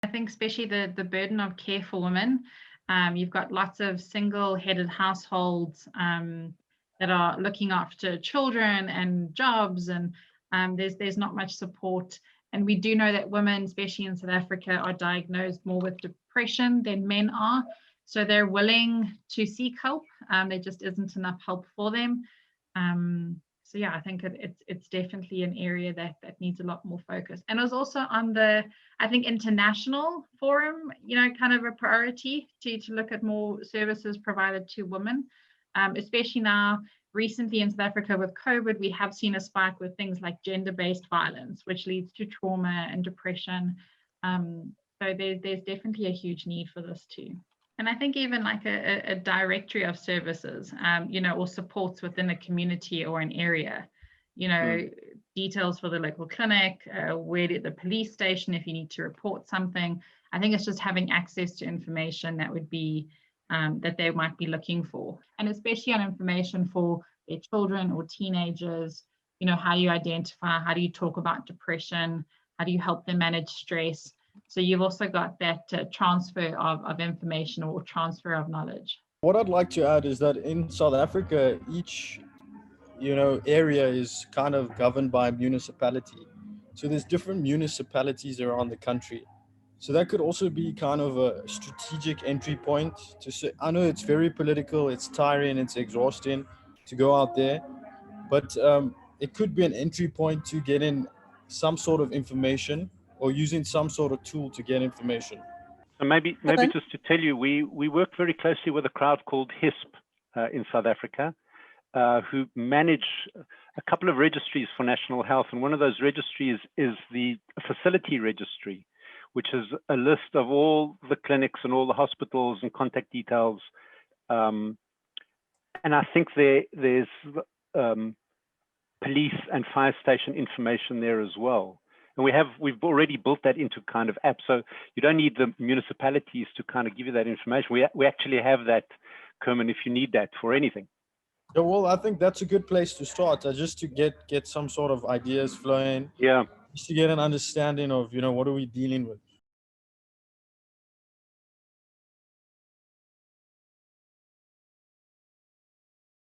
I think especially the burden of care for women. You've got lots of single-headed households that are looking after children and jobs, and there's not much support. And we do know that women, especially in South Africa, are diagnosed more with depression than men are. So they're willing to seek help. There just isn't enough help for them. So yeah, I think it's definitely an area that needs a lot more focus. And it was also on the, I think, international forum, kind of a priority to look at more services provided to women, especially now. Recently in South Africa with COVID, we have seen a spike with things like gender-based violence, which leads to trauma and depression. So there's definitely a huge need for this too. And I think even like a directory of services, or supports within a community or an area, details for the local clinic, where the police station if you need to report something. I think it's just having access to information that would be that they might be looking for, and especially on information for their children or teenagers. How do you identify, how do you talk about depression, how do you help them manage stress? So you've also got that transfer of information or transfer of knowledge. What I'd like to add is that in South Africa, each area is kind of governed by a municipality. So there's different municipalities around the country. So that could also be kind of a strategic entry point to say, I know it's very political, it's tiring, it's exhausting to go out there, but it could be an entry point to get in some sort of information or using some sort of tool to get information. So maybe just to tell you, we work very closely with a crowd called HISP in South Africa, who manage a couple of registries for national health. And one of those registries is the facility registry, which is a list of all the clinics and all the hospitals and contact details. And I think there's police and fire station information there as well. And we've already built that into kind of app. So you don't need the municipalities to kind of give you that information. We actually have that, Kerman, if you need that for anything. Yeah, well, I think that's a good place to start, just to get some sort of ideas flowing. Yeah. Just to get an understanding of, what are we dealing with.